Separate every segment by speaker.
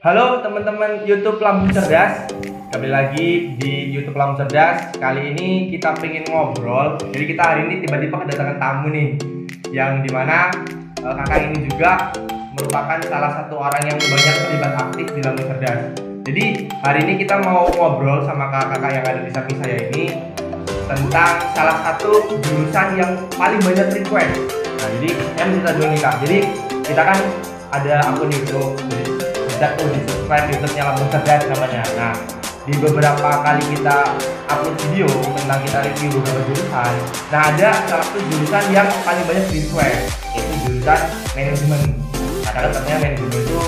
Speaker 1: Halo teman-teman YouTube Lambung Cerdas. Kembali lagi di YouTube Lambung Cerdas. Kali ini kita pengen ngobrol. Jadi kita hari ini tiba-tiba kedatangan tamu nih, yang dimana kakak ini juga merupakan salah satu orang yang banyak terlibat aktif di Lambung Cerdas. Jadi hari ini kita mau ngobrol sama kakak-kakak yang ada di samping saya ini tentang salah satu jurusan yang paling banyak request. Nah, jadi saya cerita dulu nih kak. Jadi kita kan ada akun YouTube, jadi bisa tuh di subscribe YouTube-nya Lambung Cerdas namanya. Nah, di beberapa kali kita upload video tentang kita review beberapa jurusan, nah ada salah satu jurusan yang paling banyak request, yaitu jurusan manajemen. Nah, karena katanya manajemen itu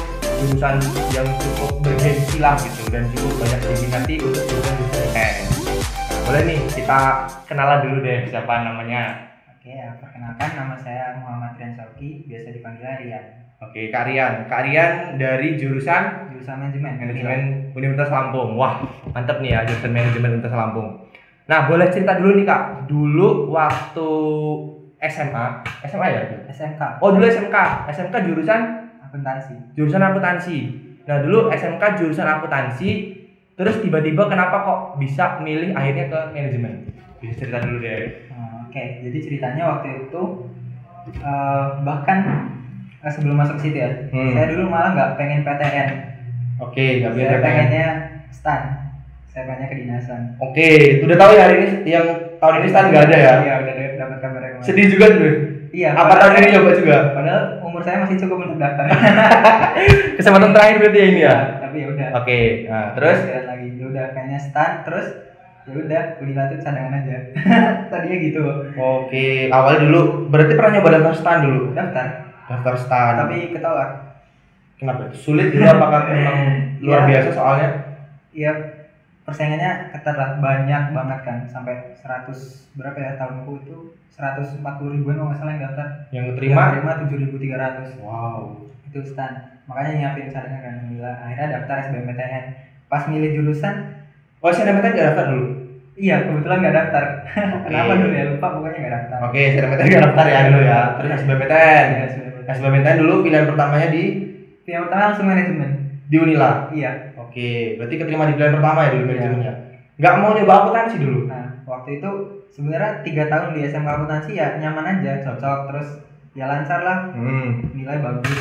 Speaker 1: jurusan yang cukup bergengsi lah gitu, dan cukup banyak diminati untuk jurusan-jurusan IPS. Nah, boleh nih kita kenalan dulu deh, siapa namanya?
Speaker 2: Oke, perkenalkan nama saya Muhammad Rian Sauki, biasa dipanggil Rian.
Speaker 1: Oke, Kak Rian dari jurusan
Speaker 2: Manajemen
Speaker 1: Universitas Lampung. Wah, mantep nih ya jurusan manajemen Universitas Lampung. Nah, boleh cerita dulu nih Kak. Dulu waktu SMA ya?
Speaker 2: SMK.
Speaker 1: Oh, dulu SMK jurusan
Speaker 2: Akuntansi.
Speaker 1: Nah, dulu SMK jurusan akuntansi, terus tiba-tiba kenapa kok bisa milih akhirnya ke manajemen? Bisa cerita dulu deh.
Speaker 2: Oke, jadi ceritanya waktu itu bahkan sebelum masuk situ ya, saya dulu malah nggak pengen PTN.
Speaker 1: Oke, nggak pengen
Speaker 2: Saya
Speaker 1: PTN.
Speaker 2: pengennya STAN. Saya pengennya kedinasan.
Speaker 1: Oke, udah tahu ya hari ini yang tahun ini STAN nggak ada ya?
Speaker 2: Iya, udah dapat kabarnya kemarin.
Speaker 1: Sedih juga tuh.
Speaker 2: Iya.
Speaker 1: Apa tahun ini coba juga?
Speaker 2: Padahal umur saya masih cukup untuk daftar.
Speaker 1: Kesempatan terakhir berarti ya ini ya.
Speaker 2: Tapi ya udah.
Speaker 1: Oke, nah, terus
Speaker 2: Jalan lagi, ya udah kayaknya STAN, terus ya udah kuliah itu cadangan aja. Tadinya gitu.
Speaker 1: oke, awalnya dulu berarti pernah nyoba daftar STAN dulu.
Speaker 2: Daftar
Speaker 1: STAN.
Speaker 2: tapi ketolak.
Speaker 1: Kenapa? Sulit dulu apakah memang luar
Speaker 2: Iya.
Speaker 1: biasa soalnya?
Speaker 2: Iya, persaingannya ketat lah, banyak banget kan, sampai 100 berapa ya tahunku itu 140 ribuan kalau nggak salah yang daftar.
Speaker 1: Yang terima?
Speaker 2: 7.300.
Speaker 1: Wow.
Speaker 2: Itu STAN. Makanya nyiapin cadangan kan, alhamdulillah. Akhirnya daftar SBMPTN. Pas milih jurusan,
Speaker 1: Oh, SNMPTN nggak daftar dulu?
Speaker 2: iya kebetulan nggak daftar.
Speaker 1: Oke.
Speaker 2: Kenapa dulu ya, lupa pokoknya nggak daftar.
Speaker 1: Oke, SNMPTN nggak daftar ya dulu ya. Terus SBMPTN.
Speaker 2: Iya, SBMPTN.
Speaker 1: SBMPTN dulu pilihan pertamanya di
Speaker 2: Yang pertama langsung manajemen.
Speaker 1: Unila.
Speaker 2: Iya.
Speaker 1: Oke, berarti keterima di pilihan pertama ya dulu
Speaker 2: Iya.
Speaker 1: manajemennya. Nggak mau nyoba akuntansi dulu?
Speaker 2: Nah, waktu itu sebenarnya 3 tahun di SMK akuntansi ya nyaman aja, cocok, terus ya lancar lah, nilai bagus.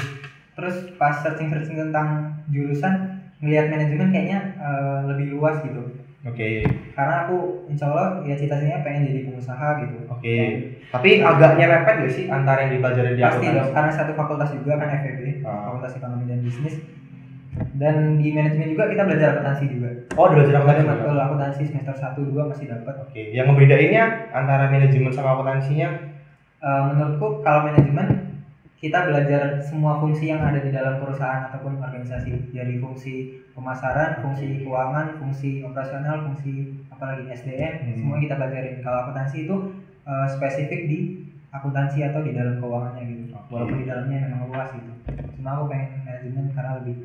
Speaker 2: Terus pas searching tentang jurusan, ngelihat manajemen kayaknya lebih luas gitu.
Speaker 1: Oke.
Speaker 2: Karena aku insya Allah ya cita-citanya pengen jadi pengusaha gitu.
Speaker 1: Oke. Tapi agak nyerempet gak sih antara yang dipelajari di
Speaker 2: Pasti
Speaker 1: akuntansi?
Speaker 2: dong, karena satu fakultas juga kan FEB, Fakultas Ekonomi dan Bisnis. Dan di manajemen juga kita belajar akuntansi juga.
Speaker 1: Oh, belajar akuntansi
Speaker 2: Ada
Speaker 1: juga?
Speaker 2: matkul akuntansi semester 1 2 masih dapat.
Speaker 1: Oke. Yang ngebedainnya antara manajemen sama akuntansinya?
Speaker 2: Menurutku kalau manajemen kita belajar semua fungsi yang ada di dalam perusahaan ataupun organisasi, dari fungsi pemasaran, fungsi keuangan, fungsi operasional, fungsi apalagi SDM, semua kita pelajarin. Kalau akuntansi itu spesifik di akuntansi atau di dalam keuangannya gitu.
Speaker 1: Oke.
Speaker 2: Walaupun di dalamnya memang luas gitu. Cuma aku pengen manajemen karena lebih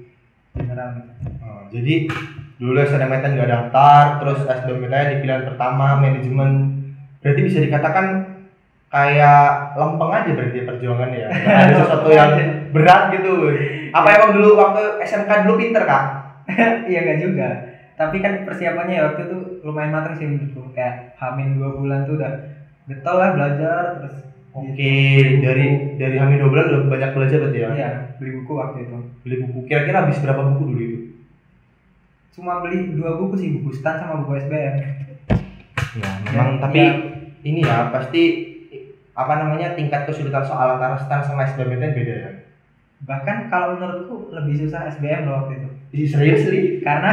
Speaker 2: general gitu.
Speaker 1: Jadi dulu SNMPTN nggak daftar, terus SBMPTN di pilihan pertama manajemen. Berarti bisa dikatakan kayak lempeng aja berarti perjuangannya ya. Nggak ada sesuatu yang berat gitu. Apa emang dulu waktu SMK dulu pinter kak?
Speaker 2: Iya enggak juga. Tapi kan persiapannya ya waktu itu lumayan matang sih menurutku. Kayak Hamin 2 bulan tuh udah getol lah belajar terus.
Speaker 1: Oke, dari Hamin 2 bulan udah banyak belajar berarti ya?
Speaker 2: Iya, beli buku waktu itu.
Speaker 1: Beli buku, kira-kira habis berapa buku dulu itu?
Speaker 2: Cuma beli 2 buku sih, buku STAN sama buku SBM.
Speaker 1: Ya, memang
Speaker 2: Ya,
Speaker 1: tapi
Speaker 2: ya.
Speaker 1: ini ya pasti apa namanya tingkat kesulitan soal antara STAN sama SBMPTN beda ya?
Speaker 2: Bahkan kalau menurutku lebih susah SBM loh waktu itu.
Speaker 1: Ih, serius nih?
Speaker 2: Karena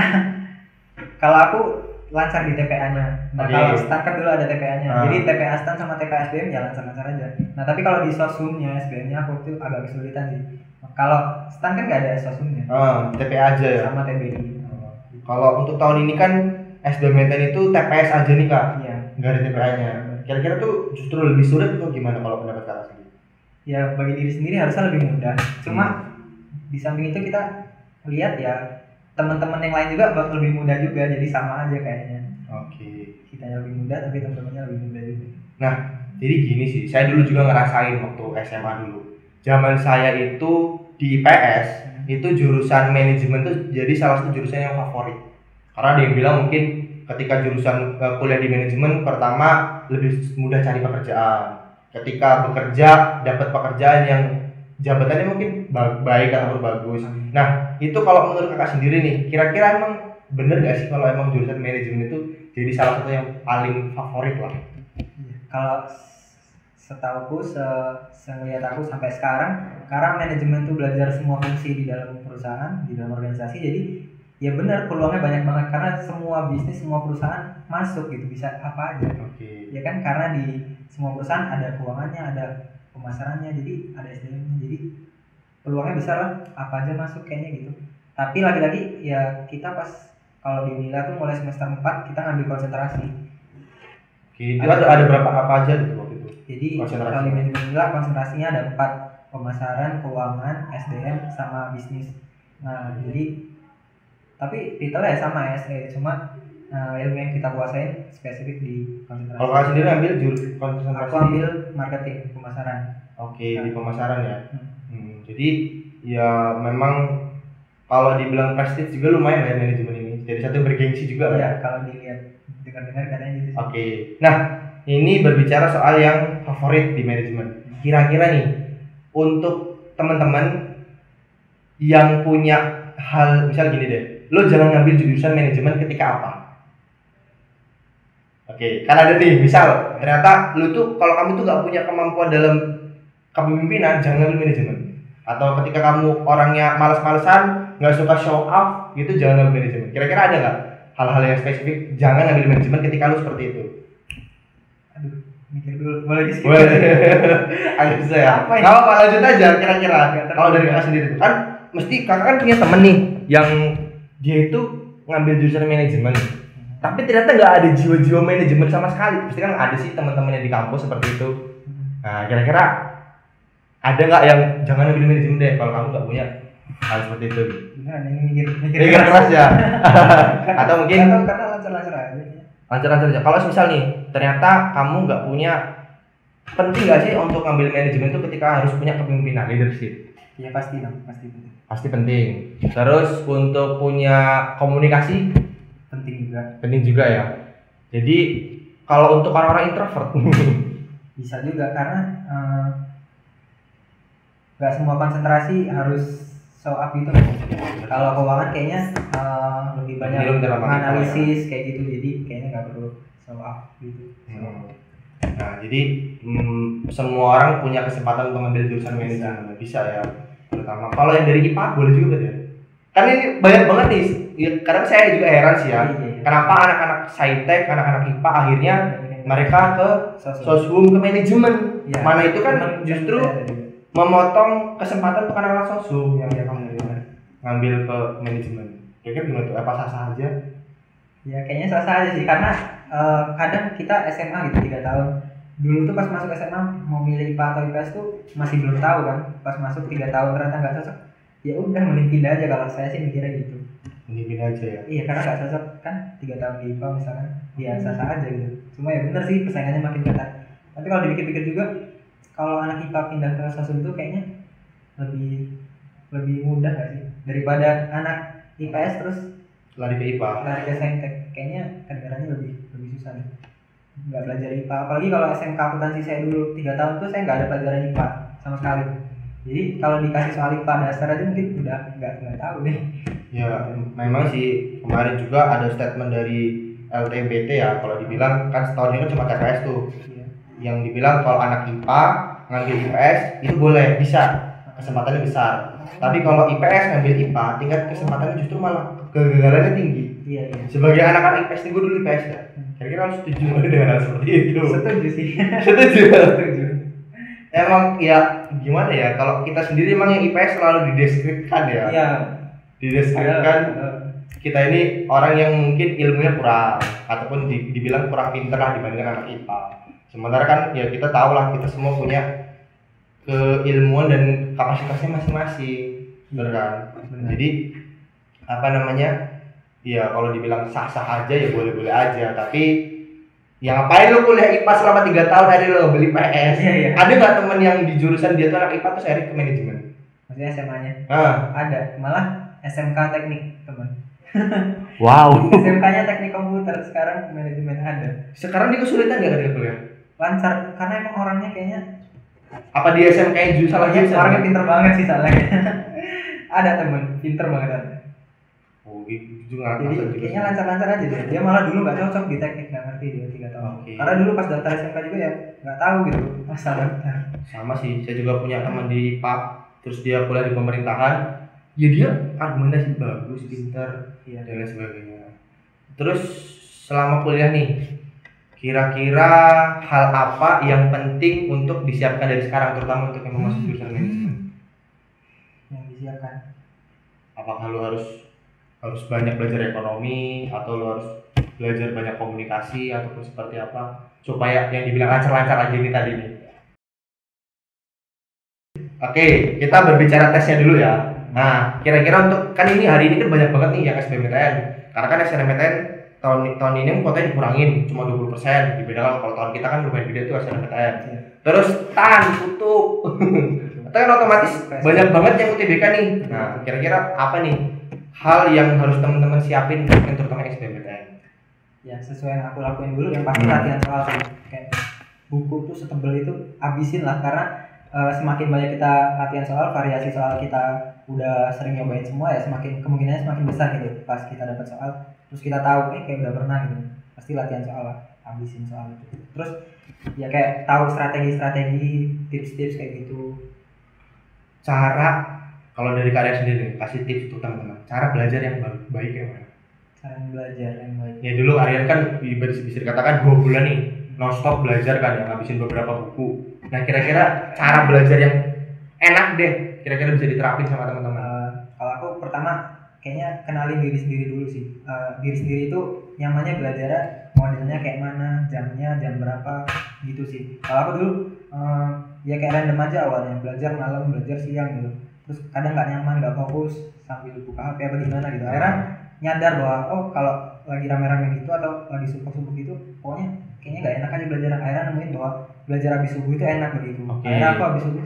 Speaker 2: kalau aku lancar di TPA-nya. Nah,
Speaker 1: Oke.
Speaker 2: kalau STAN kan dulu ada TPA-nya.
Speaker 1: Ah.
Speaker 2: Jadi TPA STAN sama TPA SBM ya lancar-lancar aja. Nah, tapi kalau di sosumnya SBM-nya aku tuh agak kesulitan sih. Kalau STAN kan nggak ada sosumnya.
Speaker 1: TPA aja ya?
Speaker 2: Sama TBI.
Speaker 1: Kalau untuk tahun ini kan SBMPTN itu TPS aja nih kak,
Speaker 2: Iya.
Speaker 1: nggak ada TPA-nya. Kira-kira tuh justru lebih sulit atau gimana kalau pendapat kakak sendiri?
Speaker 2: Ya bagi diri sendiri harusnya lebih mudah. Cuma di samping itu kita lihat ya teman-teman yang lain juga bakal lebih mudah juga. Jadi sama aja kayaknya.
Speaker 1: Oke.
Speaker 2: Kita yang lebih mudah tapi teman-temannya lebih mudah juga.
Speaker 1: Nah, jadi gini sih, saya dulu juga ngerasain waktu SMA dulu. Zaman saya itu di IPS itu jurusan manajemen tuh jadi salah satu jurusan yang favorit. Karena ada yang bilang mungkin ketika jurusan kuliah di manajemen, pertama lebih mudah cari pekerjaan. Ketika bekerja dapat pekerjaan yang jabatannya mungkin baik atau bagus. Nah, itu kalau menurut kakak sendiri nih, kira-kira emang bener gak sih kalau emang jurusan manajemen itu jadi salah satu yang paling favorit lah?
Speaker 2: Kalau setauku, ngelihat aku sampai sekarang, karena manajemen tuh belajar semua fungsi di dalam perusahaan, di dalam organisasi, jadi ya benar peluangnya banyak banget karena semua bisnis, semua perusahaan masuk gitu, bisa apa aja. Ya kan, karena di semua perusahaan ada keuangannya, ada pemasarannya, jadi ada SDM-nya, jadi peluangnya besar lah, apa aja masuk kayaknya gitu. Tapi lagi-lagi ya kita pas kalau di Unila tuh mulai semester 4 kita ngambil konsentrasi.
Speaker 1: Itu ada berapa apa aja gitu waktu itu?
Speaker 2: Jadi kalau di manajemen Unila konsentrasinya ada 4, pemasaran, keuangan, SDM, sama bisnis. Nah jadi tapi titelnya sama SE, cuma ilmu yang kita kuasain spesifik di konsentrasi.
Speaker 1: Kalau kakak sendiri ambil konsentrasi?
Speaker 2: Aku ambil marketing, pemasaran.
Speaker 1: Di pemasaran ya. Jadi ya memang kalau dibilang prestis juga lumayan ya manajemen ini. Jadi satu bergengsi juga lah.
Speaker 2: Iya, kalau dilihat dengar-dengar katanya gitu.
Speaker 1: Nah, ini berbicara soal yang favorit di manajemen. Kira-kira nih untuk teman-teman yang punya hal, misal gini deh, lo jangan ngambil jurusan manajemen ketika apa? Kan ada nih, misal ternyata lo tuh kalau kamu tuh gak punya kemampuan dalam kepemimpinan, jangan ngambil manajemen. Atau ketika kamu orangnya malas-malesan, nggak suka show off gitu, jangan ngambil manajemen. Kira-kira ada nggak hal-hal yang spesifik jangan ngambil manajemen ketika lu seperti itu?
Speaker 2: Aduh, mikir dulu, boleh di-skip?
Speaker 1: Agak susah ya? Kalau apa, lanjut aja kira-kira. Kalau dari kakak sendiri tuh kan mesti kakak kan punya temen nih yang dia itu ngambil jurusan manajemen, tapi ternyata nggak ada jiwa-jiwa manajemen sama sekali. Pasti kan ada sih teman-temannya di kampus seperti itu. Nah, kira-kira ada nggak yang jangan ambil manajemen deh kalau kamu nggak punya hal seperti itu?
Speaker 2: Beneran ini mikir
Speaker 1: keras ya. Atau mungkin
Speaker 2: karena lancar-lancar aja.
Speaker 1: Lancar-lancar aja. Kalau misal nih ternyata kamu nggak punya, penting nggak sih untuk ngambil manajemen itu ketika harus punya kepemimpinan, leadership?
Speaker 2: Ya pasti dong, pasti penting.
Speaker 1: Pasti penting. Terus untuk punya komunikasi penting juga ya. Jadi kalau untuk orang-orang introvert
Speaker 2: bisa juga karena nggak semua konsentrasi harus show up gitu. Kalau keuangan kayaknya lebih banyak analisis kayak gitu, jadi kayaknya nggak perlu show up gitu.
Speaker 1: Nah jadi semua orang punya kesempatan untuk mengambil jurusan manajemen, bisa ya. Terutama kalau yang dari IPA boleh juga ya. Kan ini banyak banget nih. Ya, kadang saya juga heran sih ya. Kenapa anak-anak Saintek, anak-anak IPA akhirnya mereka ke soshum, ke manajemen. Mana itu kan justru memotong kesempatan untuk anak-anak soshum yang mereka ngambil ke manajemen. Kira-kira gimana tuh? Apa sah-sah aja?
Speaker 2: Ya kayaknya sah-sah aja sih, karena kadang kita SMA gitu 3 tahun. Dulu tuh pas masuk SMA mau milih IPA atau IPS tuh masih belum tahu kan. Pas masuk 3 tahun ternyata nggak cocok, ya udah mending pindah aja. Kalau saya sih mikirnya gitu.
Speaker 1: Mending pindah aja ya? Iya,
Speaker 2: karena nggak cocok kan 3 tahun di IPA misalkan, ya sah-sah aja gitu. Cuma ya bener sih persaingannya makin ketat. Tapi kalau dipikir-pikir juga, kalau anak IPA pindah ke soshum tuh kayaknya lebih mudah nggak sih daripada anak IPS terus
Speaker 1: lari ke IPA,
Speaker 2: lari ke Saintek. Kayaknya kedengarannya lebih susah nih, nggak belajar IPA. Apalagi kalau SMK akuntansi saya dulu 3 tahun tuh saya nggak ada pelajaran IPA sama sekali. Jadi kalau dikasih soal IPA dasar aja mungkin udah nggak tahu nih.
Speaker 1: Ya memang sih, kemarin juga ada statement dari LTMPT ya, kalau dibilang kan setahun ini kan cuma TKS tuh. Yang dibilang kalau anak IPA ngambil IPS itu boleh, bisa, kesempatannya besar. Tapi kalau IPS ngambil IPA, tingkat kesempatannya justru malah kegagalannya tinggi.
Speaker 2: Iya.
Speaker 1: Sebagai anak-anak IPS, gue dulu IPS ya. Kira-kira harus setuju dengan hal seperti itu?
Speaker 2: Setuju sih.
Speaker 1: Setuju. Emang ya gimana ya, kalau kita sendiri emang yang IPS selalu dideskripsikan ya.
Speaker 2: Iya.
Speaker 1: Dideskripsikan kita ini orang yang mungkin ilmunya kurang ataupun dibilang kurang pintar lah dibandingkan anak IPA. Sementara kan ya kita tahu lah, kita semua punya keilmuan dan kapasitasnya masing-masing, benar kan? Jadi apa namanya? Ya kalau dibilang sah-sah aja ya boleh-boleh aja, tapi ya ngapain lu kuliah IPA selama 3 tahun hari lu beli PS?
Speaker 2: Iya.
Speaker 1: Ada nggak temen yang di jurusan dia tuh anak IPA terus akhirnya ke manajemen?
Speaker 2: maksudnya SMA-nya.
Speaker 1: Ah,
Speaker 2: Ada, malah SMK teknik teman.
Speaker 1: wow.
Speaker 2: SMK-nya teknik komputer, sekarang manajemen ada.
Speaker 1: Sekarang dia kesulitan nggak ketika kuliah?
Speaker 2: Lancar, karena emang orangnya kayaknya
Speaker 1: Apa di SMK jurusan
Speaker 2: orangnya
Speaker 1: jurusan?
Speaker 2: orangnya pinter banget sih soalnya. Ada temen, pinter banget ada.
Speaker 1: Oh, gitu juga.
Speaker 2: Jadi kayaknya lancar-lancar aja dia. Dia malah dulu nggak cocok di teknik, nggak ngerti dia 3 tahun.
Speaker 1: Oke.
Speaker 2: Karena dulu pas daftar SMK juga ya nggak tahu gitu masalah daftar.
Speaker 1: Sama sih, saya juga punya teman di PAP, terus dia kuliah di pemerintahan. Ya dia argumentasi bagus, pintar,
Speaker 2: Iya.
Speaker 1: dan lain sebagainya. Terus selama kuliah nih, kira-kira hal apa yang penting untuk disiapkan dari sekarang, terutama untuk yang mau masuk jurusan manajemen?
Speaker 2: Yang disiapkan.
Speaker 1: Apakah lo harus banyak belajar ekonomi, atau lo harus belajar banyak komunikasi, ataupun seperti apa supaya yang dibilang lancar-lancar aja ini tadi nih? Oke, kita berbicara tesnya dulu ya. Nah, kira-kira untuk, kan ini hari ini kan banyak banget nih yang SBMPTN, karena kan SNMPTN tahun ini kuotanya dikurangin cuma 20%, dibedakan kalau tahun kita kan lumayan gede tuh SNMPTN.
Speaker 2: Iya.
Speaker 1: Terus tutup. Itu kan otomatis banyak banget yang UTBK nih. Nah, kira-kira apa nih hal yang harus teman-teman siapin yang terutama SBMPTN?
Speaker 2: Ya sesuai yang aku lakuin dulu, yang pasti latihan soal sih. Kayak buku tuh setebel itu habisin lah, karena semakin banyak kita latihan soal, variasi soal kita udah sering nyobain semua ya, semakin kemungkinannya semakin besar gitu. Pas kita dapat soal, terus kita tahu kayak udah pernah gitu, pasti latihan soal lah, habisin soal itu. Terus ya kayak tahu strategi-strategi, tips-tips kayak gitu.
Speaker 1: Cara, kalau dari kalian sendiri kasih tips untuk teman-teman, cara belajar yang baik ya mana?
Speaker 2: Cara belajar yang baik.
Speaker 1: Ya dulu Aryan kan bisa dikatakan 2 bulan nih non-stop belajar kan, yang ngabisin beberapa buku. Nah, kira-kira cara belajar yang enak deh, kira-kira bisa diterapin sama teman-teman.
Speaker 2: Kalau aku pertama kayaknya kenalin diri sendiri dulu sih. Diri sendiri itu nyamannya belajar modelnya kayak mana, jamnya jam berapa gitu sih. Kalau aku dulu ya kayak random aja awalnya, belajar malam, belajar siang gitu. Terus kadang nggak nyaman, nggak fokus sambil buka HP apa gimana gitu. Akhirnya nyadar bahwa oh kalau lagi rame-rame gitu atau lagi subuh-subuh gitu, pokoknya kayaknya nggak enak aja belajar. Akhirnya nemuin bahwa belajar habis subuh itu enak begitu.
Speaker 1: Oke.
Speaker 2: Akhirnya aku habis subuh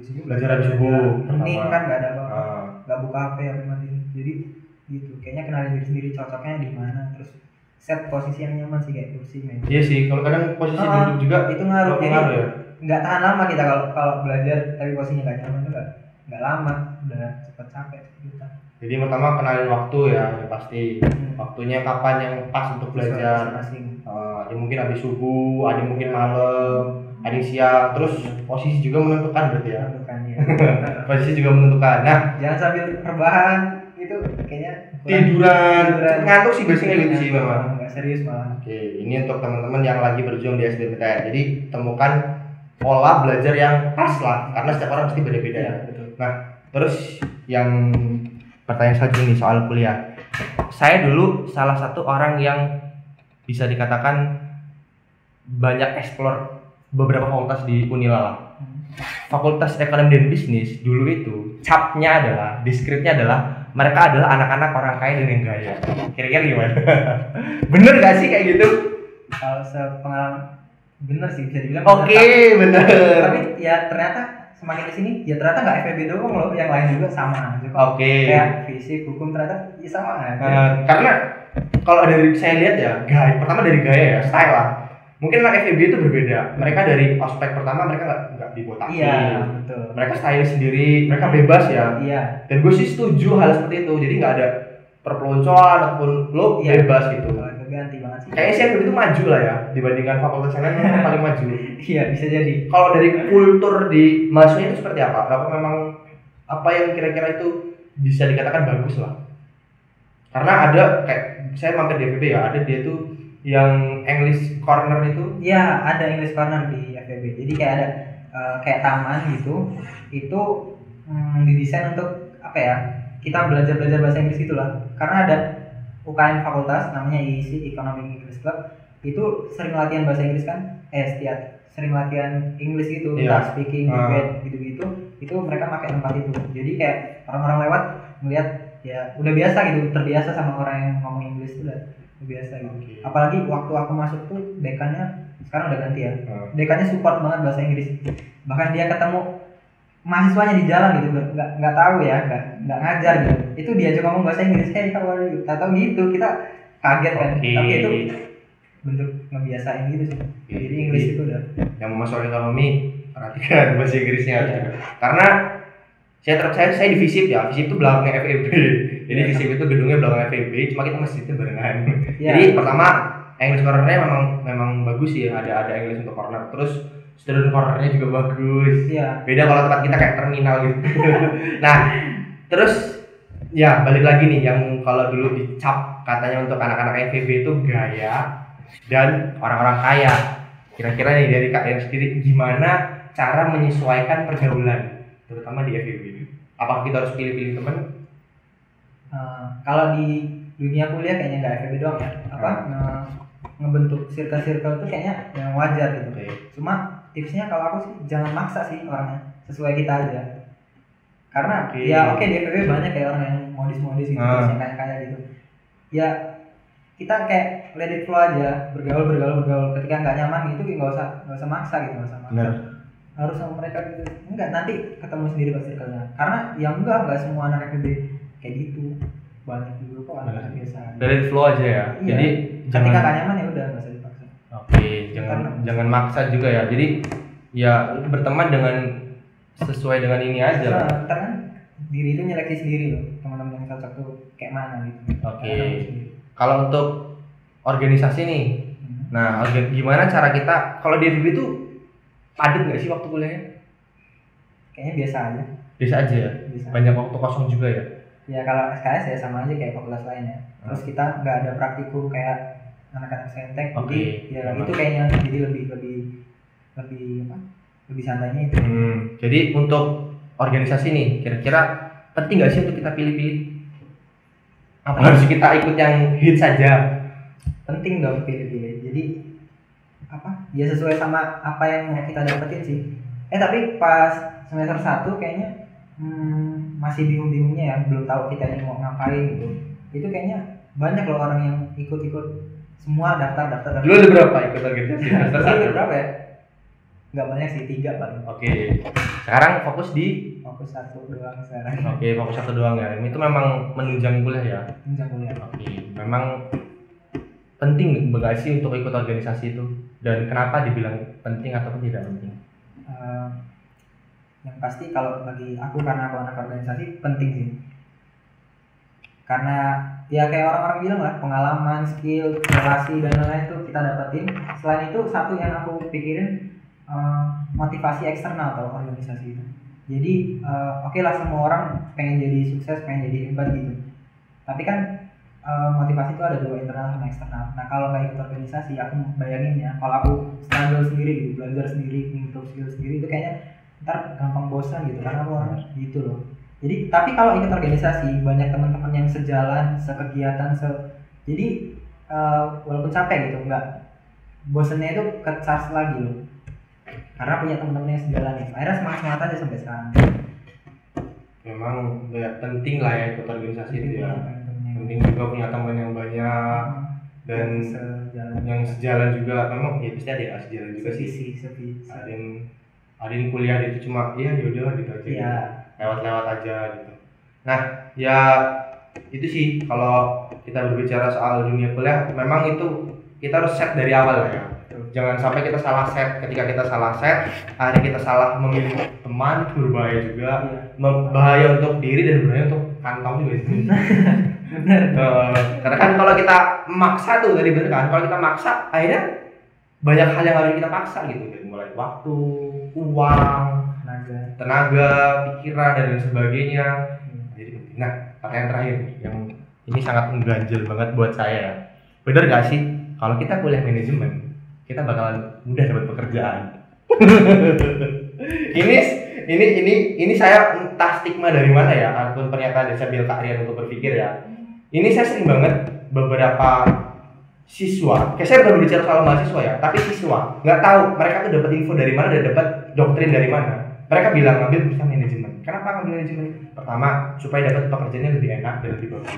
Speaker 1: Belajar habis subuh,
Speaker 2: hening
Speaker 1: pertama.
Speaker 2: kan, nggak ada apa-apa, nggak buka HP apa matiin. Jadi gitu, kayaknya kenalin diri sendiri cocoknya di mana, terus set posisi yang nyaman sih, kayak kursi meja.
Speaker 1: Iya sih, kalau kadang posisi duduk juga
Speaker 2: itu ngaruh. Jadi
Speaker 1: pengaruh ya.
Speaker 2: nggak tahan lama kita kalau belajar tapi posisinya nggak nyaman tuh nggak lama, udah cepet capek kita.
Speaker 1: Jadi pertama kenalin waktu ya, yang pasti waktunya kapan yang pas untuk belajar.
Speaker 2: Masing-masing.
Speaker 1: Ada mungkin habis subuh, ada mungkin malam, ada siang. Terus posisi juga menentukan berarti ya.
Speaker 2: Menentukan ya.
Speaker 1: Posisi juga menentukan. Nah,
Speaker 2: Jangan sambil rebahan itu kayaknya
Speaker 1: tiduran. Ngantuk sih biasanya gitu sih memang.
Speaker 2: Nggak serius malah.
Speaker 1: Oke, ini untuk teman-teman yang lagi berjuang di SBMPTN. Jadi temukan pola belajar yang pas lah, karena setiap orang pasti beda-beda ya.
Speaker 2: Betul.
Speaker 1: Nah, terus yang pertanyaan selanjutnya nih soal kuliah. Saya dulu salah satu orang yang bisa dikatakan banyak explore beberapa fakultas di Unilala. Fakultas Ekonomi dan Bisnis dulu itu capnya adalah, deskripsinya adalah mereka adalah anak-anak orang kaya dan yang gaya. Kira-kira gimana? Bener gak sih kayak gitu?
Speaker 2: Kalau sepengalaman bener sih bisa dibilang.
Speaker 1: Oke, bener.
Speaker 2: Tapi ya ternyata semakin kesini ya ternyata nggak FEB doang loh, yang lain juga sama aja kok.
Speaker 1: Oke.
Speaker 2: Kayak fisik, hukum ternyata ya sama aja.
Speaker 1: Karena kalau dari saya lihat ya, gaya pertama dari gaya ya, style lah. Mungkin anak FEB itu berbeda. Mereka dari ospek pertama mereka nggak dibotakin.
Speaker 2: Iya, betul.
Speaker 1: Mereka style sendiri, mereka bebas ya.
Speaker 2: Iya.
Speaker 1: Dan gue sih setuju hal seperti itu. Jadi nggak ada perpeloncoan ataupun lo bebas gitu.
Speaker 2: Kalau FEB anti banget sih.
Speaker 1: Kayaknya sih FEB itu maju lah ya dibandingkan fakultas yang lain, memang paling maju.
Speaker 2: Iya, bisa jadi.
Speaker 1: Kalau dari kultur di mahasiswa itu seperti apa? Apa memang apa yang kira-kira itu bisa dikatakan bagus lah? Karena ada kayak saya mampir di FEB ya, ada dia tuh yang English corner itu.
Speaker 2: Iya, ada English corner di FEB. Jadi kayak ada kayak taman gitu. Itu didesain untuk apa ya? Kita belajar bahasa Inggris gitulah. Karena ada UKM fakultas namanya EEC, Economic English Club. Itu sering latihan bahasa Inggris kan? Sering latihan English gitu, entah speaking, debate gitu-gitu. Itu mereka pakai tempat itu. Jadi kayak orang-orang lewat melihat ya udah biasa gitu, terbiasa sama orang yang ngomong Inggris itu udah biasa gitu.
Speaker 1: Okay.
Speaker 2: Apalagi waktu aku masuk tuh dekannya sekarang udah ganti ya. Dekannya support banget bahasa Inggris. Bahkan dia ketemu mahasiswanya di jalan gitu, nggak tahu ya, nggak ngajar gitu, itu diajak ngomong bahasa Inggris, hey how are you, tahu gitu, kita kaget kan.
Speaker 1: Oke.
Speaker 2: Tapi itu bentuk ngebiasain gitu sih. Jadi Inggris itu udah
Speaker 1: yang mau masuk ekonomi perhatikan bahasa Inggrisnya juga. Karena saya di FISIP ya, FISIP itu belakangnya FEB. Jadi FISIP itu gedungnya belakang FEB, cuma kita masjidnya barengan. Jadi pertama English cornernya memang bagus sih, ada English untuk corner. Terus student cornernya juga bagus. Beda kalau tempat kita kayak terminal gitu. Nah, terus ya balik lagi nih yang kalau dulu dicap katanya untuk anak-anak FEB itu gaya dan orang-orang kaya. Kira-kira nih dari kalian sendiri gimana cara menyesuaikan pergaulan terutama di FEB? Apakah kita harus pilih-pilih teman?
Speaker 2: Kalau di dunia kuliah kayaknya nggak FEB doang ya. Ngebentuk circle-circle itu kayaknya yang wajar gitu. Cuma tipsnya kalau aku sih jangan maksa sih orangnya, sesuai kita aja. Karena ya oke, di FEB banyak kayak orang yang modis-modis gitu, yang kayak gitu. Ya kita kayak let it flow aja, bergaul. Ketika nggak nyaman gitu nggak usah maksa gitu, nggak usah maksa. Harus sama mereka gitu. Enggak, nanti ketemu sendiri pas circle-nya. Karena yang enggak semua anak FEB kayak gitu. Banyak juga kok anak biasa.
Speaker 1: Let it flow aja ya.
Speaker 2: Iya.
Speaker 1: Jadi
Speaker 2: ketika nggak nyaman ya udah nggak usah dipaksa.
Speaker 1: Jangan maksa juga ya. Jadi ya berteman dengan sesuai dengan ini aja.
Speaker 2: Ntar kan diri itu nyeleksi sendiri loh, teman-teman yang cocok tuh kayak mana gitu.
Speaker 1: Kalau untuk organisasi nih, nah gimana cara kita kalau di FEB itu padat nggak sih waktu kuliahnya?
Speaker 2: Kayaknya biasa aja.
Speaker 1: Biasa aja ya. Banyak waktu kosong juga ya.
Speaker 2: Ya kalau SKS ya sama aja kayak fakultas lain ya. Terus kita nggak ada praktikum kayak anak-anak saintek, jadi ya itu kayaknya jadi lebih santainya itu.
Speaker 1: Jadi untuk organisasi nih, kira-kira penting nggak sih untuk kita pilih-pilih? Apa harus kita ikut yang hit saja?
Speaker 2: Penting dong pilih-pilih. Jadi ya sesuai sama apa yang mau kita dapetin sih. Tapi pas semester 1 kayaknya masih bingung-bingungnya ya, belum tahu kita ini mau ngapain gitu. Itu kayaknya banyak loh orang yang ikut semua daftar.
Speaker 1: Lu ada berapa ikut organisasi semester 1?
Speaker 2: Berapa ya? Nggak banyak sih, 3 paling.
Speaker 1: Sekarang fokus
Speaker 2: 1 doang sekarang.
Speaker 1: Fokus 1 doang ya. Itu memang menunjang kuliah ya?
Speaker 2: Menunjang kuliah.
Speaker 1: Memang penting nggak sih untuk ikut organisasi itu? Dan kenapa dibilang penting ataupun tidak penting?
Speaker 2: Yang pasti kalau bagi aku, karena aku anak organisasi, penting sih. Karena ya kayak orang-orang bilang lah, pengalaman, skill, relasi dan lain-lain itu kita dapetin. Selain itu satu yang aku pikirin, motivasi eksternal atau organisasi itu. Jadi oke lah, semua orang pengen jadi sukses, pengen jadi hebat gitu. Tapi kan motivasi itu ada 2, internal sama eksternal. Nah kalau nggak ikut organisasi, aku bayangin ya, kalau aku struggle sendiri gitu, belajar sendiri, improve skill sendiri, itu kayaknya ntar gampang bosan gitu, karena aku orang gitu loh. Jadi tapi kalau ikut organisasi, banyak teman-teman yang sejalan, sekegiatan, jadi walaupun capek gitu, nggak bosannya itu ke-charge lagi loh. Karena punya teman-teman yang sejalan ya. Akhirnya semangat aja sampai sekarang.
Speaker 1: Memang penting lah ya ikut organisasi itu ya. Penting juga punya teman yang banyak dan yang sejalan juga. Memang ya pasti ada yang sejalan juga sih. Ada yang kuliah itu cuma ya udahlah gitu aja.
Speaker 2: Iya.
Speaker 1: Lewat-lewat aja gitu. Nah, ya itu sih kalau kita berbicara soal dunia kuliah, memang itu kita harus set dari awal ya. Jangan sampai kita salah set. Ketika kita salah set, akhirnya kita salah memilih teman, itu berbahaya juga. Bahaya untuk diri dan berbahaya untuk kantong juga itu. Karena kan kalau kita maksa tuh tadi bener kan, kalau kita maksa akhirnya banyak hal yang harus kita paksa gitu, dari mulai waktu, uang, tenaga, pikiran dan lain sebagainya. Jadi nah, pertanyaan terakhir yang ini sangat mengganjal banget buat saya. Bener gak sih kalau kita kuliah manajemen kita bakalan mudah dapat pekerjaan? ini saya entah stigma dari mana ya, ataupun pernyataan dari Sabil Kak untuk berpikir ya. Ini saya sering banget beberapa siswa, kayak saya baru bicara soal mahasiswa ya, tapi siswa nggak tahu mereka tuh dapat info dari mana dan dapat doktrin dari mana. Mereka bilang ngambil jurusan manajemen. Kenapa ngambil manajemen? Pertama, supaya dapat pekerjaannya lebih enak dan lebih bagus.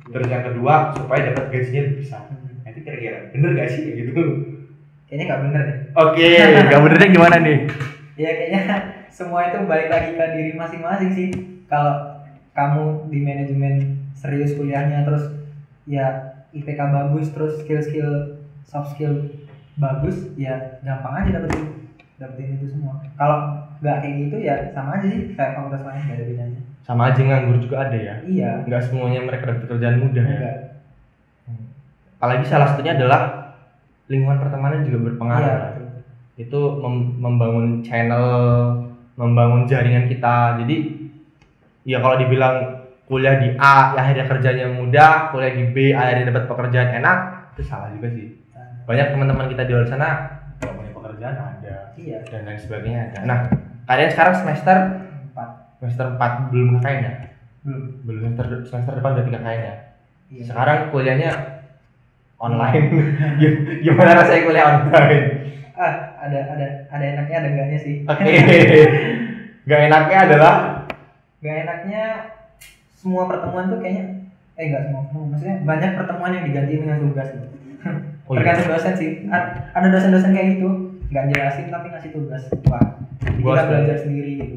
Speaker 1: Terus yang kedua, supaya dapat gajinya lebih besar. Itu kira-kira bener gak sih gitu?
Speaker 2: Kayaknya nggak bener deh.
Speaker 1: Oke, nggak benernya gimana nih?
Speaker 2: Ya kayaknya semua itu balik lagi ke diri masing-masing sih. Kalau kamu di manajemen serius kuliahnya, terus ya IPK bagus, terus skill soft skill bagus, ya gampang aja dapetin itu semua. Kalau nggak kayak gitu ya sama aja sih kayak fakultas lain, nggak ada bedanya.
Speaker 1: Sama aja nganggur juga ada ya.
Speaker 2: Iya.
Speaker 1: Nggak semuanya mereka dapat pekerjaan mudah ya.
Speaker 2: Enggak.
Speaker 1: Apalagi salah satunya adalah lingkungan pertemanan juga berpengaruh.
Speaker 2: Iya,
Speaker 1: lah.
Speaker 2: betul.
Speaker 1: Itu membangun channel, membangun jaringan kita. Jadi ya kalau dibilang kuliah di A ya akhirnya kerjanya mudah, kuliah di B akhirnya dapat pekerjaan enak, itu salah juga sih. Banyak teman-teman kita di luar sana kalau punya pekerjaan ada,
Speaker 2: Iya.
Speaker 1: dan lain sebagainya ada. Nah, kalian sekarang semester 4 belum KKN ya? Belum semester depan udah 3 KKN ya?
Speaker 2: Iya.
Speaker 1: Sekarang kuliahnya online. Gimana rasanya kuliah online?
Speaker 2: Ada enaknya, ada enggaknya sih.
Speaker 1: Oke. Gak enaknya adalah
Speaker 2: Gak enaknya semua pertemuan tuh kayaknya enggak semua pertemuan, maksudnya banyak pertemuan yang diganti dengan tugas gitu.
Speaker 1: Oh, iya.
Speaker 2: Tergantung dosen sih. Ada dosen-dosen kayak gitu, nggak jelasin tapi ngasih tugas. Wah, kita belajar sendiri gitu.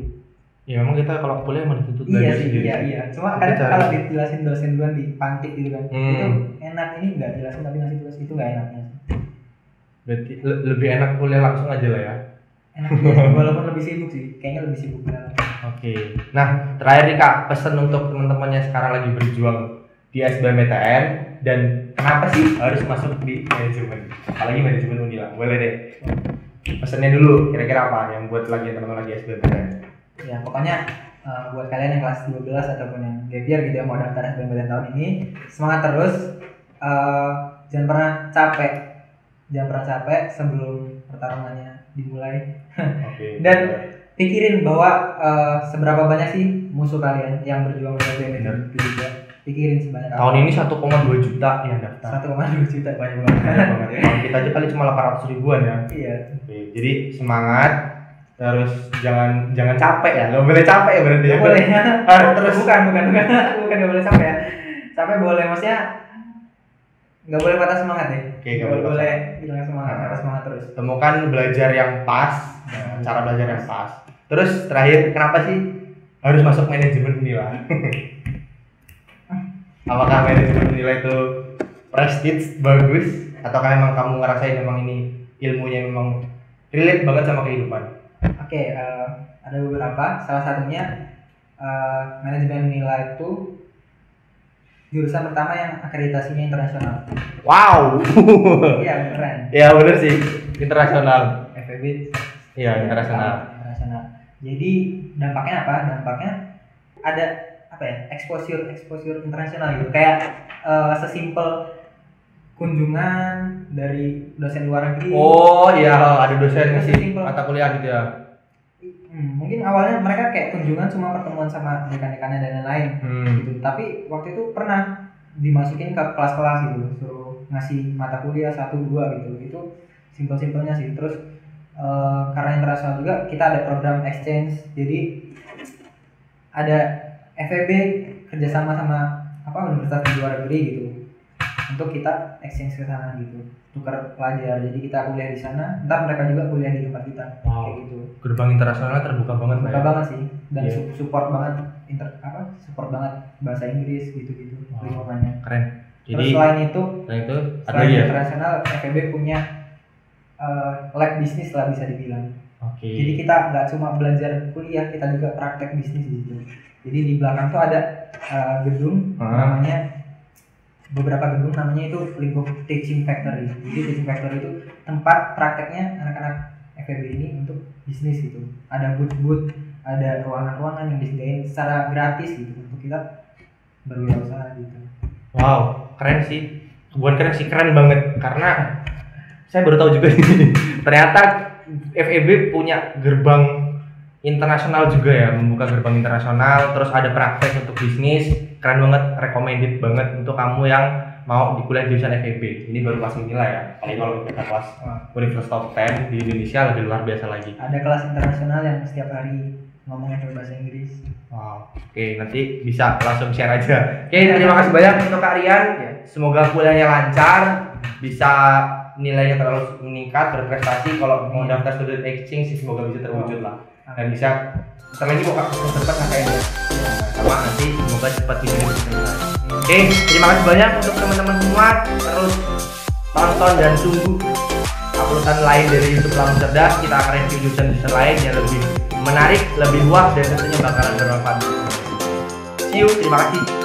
Speaker 1: Ya memang kita kalau kuliah emang dituntut
Speaker 2: Iya
Speaker 1: belajar
Speaker 2: sih,
Speaker 1: sendiri.
Speaker 2: iya. Cuma kadang kalau dijelasin dosen duluan dipantik gitu kan, itu enak. Ini nggak jelasin tapi ngasih tugas, itu nggak enaknya.
Speaker 1: Berarti lebih enak kuliah langsung aja lah ya.
Speaker 2: Enak ya, walaupun lebih sibuk sih, kayaknya lebih sibuk lah.
Speaker 1: Oke. Nah, terakhir nih Kak, pesan untuk teman-teman yang sekarang lagi berjuang di SBMPTN dan kenapa sih harus masuk di manajemen? Apalagi manajemen Unila. Boleh deh. Pesannya dulu kira-kira apa yang buat lagi teman-teman lagi SBMPTN?
Speaker 2: Ya, pokoknya buat kalian yang kelas 12 ataupun yang gap year gitu ya mau daftar SBMPTN tahun ini, semangat terus. Jangan pernah capek sebelum pertarungannya dimulai.
Speaker 1: Oke.
Speaker 2: Dan pikirin bahwa seberapa banyak sih musuh kalian yang berjuang di SBMPTN itu juga. Pikirin sebanyak apa.
Speaker 1: Tahun ini 1,2 juta yang daftar.
Speaker 2: 1,2 juta banyak banget.
Speaker 1: Banyak banget. Tahun kita aja kali cuma 800 ribuan ya.
Speaker 2: Iya.
Speaker 1: Oke, jadi semangat. Terus jangan capek ya. Nggak boleh capek ya berarti ya.
Speaker 2: Boleh.
Speaker 1: Terus
Speaker 2: bukan nggak boleh capek ya. Capek boleh, maksudnya nggak boleh patah semangat ya.
Speaker 1: Oke, nggak
Speaker 2: boleh hilang semangat, harus semangat terus.
Speaker 1: temukan belajar yang pas, cara belajar yang pas. Terus terakhir, kenapa sih harus masuk manajemen Unila? Apakah manajemen Unila itu prestige bagus, ataukah emang kamu ngerasain memang ini ilmunya memang relate banget sama kehidupan?
Speaker 2: Oke, ada beberapa. Salah satunya manajemen Unila itu jurusan pertama yang akreditasinya internasional.
Speaker 1: Wow.
Speaker 2: Iya, keren.
Speaker 1: Ya bener sih, internasional.
Speaker 2: FEB.
Speaker 1: Iya, internasional.
Speaker 2: Jadi dampaknya apa? Dampaknya ada apa ya? Exposure internasional gitu. Kayak sesimpel kunjungan dari dosen luar negeri.
Speaker 1: Oh iya, ada dosen ngasih mata kuliah gitu ya.
Speaker 2: Mungkin awalnya mereka kayak kunjungan cuma pertemuan sama dekan-dekannya dan lain-lain gitu. Tapi waktu itu pernah dimasukin ke kelas-kelas gitu, suruh ngasih mata kuliah 1-2 gitu. Itu simpel-simpelnya sih. Terus karena internasional juga kita ada program exchange. Jadi ada FEB kerjasama sama universitas di luar negeri gitu. Untuk kita exchange ke sana gitu, tukar pelajar. Jadi kita kuliah di sana, ntar mereka juga kuliah di tempat kita.
Speaker 1: Wow.
Speaker 2: Kayak gitu.
Speaker 1: Gerbang internasionalnya terbuka banget.
Speaker 2: Terbuka banget sih, dan
Speaker 1: Yeah.
Speaker 2: support banget support banget bahasa Inggris gitu-gitu lingkungannya.
Speaker 1: Keren.
Speaker 2: Terus
Speaker 1: Jadi
Speaker 2: selain itu
Speaker 1: ada
Speaker 2: selain
Speaker 1: ya.
Speaker 2: internasional, FEB punya lab bisnis lah bisa dibilang.
Speaker 1: Oke.
Speaker 2: Jadi kita nggak cuma belajar kuliah, kita juga praktek bisnis di situ. Jadi di belakang tuh ada gedung beberapa gedung namanya itu Lingkup Teaching Factory. Jadi Teaching Factory itu tempat prakteknya anak-anak FEB ini untuk bisnis gitu. Ada booth-booth, ada ruangan-ruangan yang disediain secara gratis gitu untuk kita berwirausaha gitu.
Speaker 1: Wow, keren sih. Bukan keren sih, keren banget karena saya baru tahu juga ini. Ternyata FEB punya gerbang internasional juga ya, membuka gerbang internasional, terus ada praktek untuk bisnis. Keren banget, recommended banget untuk kamu yang mau di kuliah jurusan FEB. Ini baru kelas Unila ya. Kalau kita kelas Universitas Top 10 di Indonesia lebih luar biasa lagi.
Speaker 2: Ada kelas internasional yang setiap hari ngomongnya pakai bahasa Inggris.
Speaker 1: Wow. Oke, nanti bisa langsung share aja. Oke, terima kasih banyak untuk Kak Rian. Semoga kuliahnya lancar, bisa nilainya terlalu meningkat, berprestasi. Kalau mau daftar student exchange, semoga bisa terwujud lah. Dan bisa ntar lagi mau cepat ngakainnya. Sama nanti semoga cepat bisa selesai. Oke, terima kasih banyak untuk teman-teman semua. Terus tonton dan tunggu uploadan lain dari YouTube Lamun Cerdas. Kita akan review jurusan-jurusan lain yang lebih menarik, lebih luas dan tentunya bakalan bermanfaat. See you, terima kasih.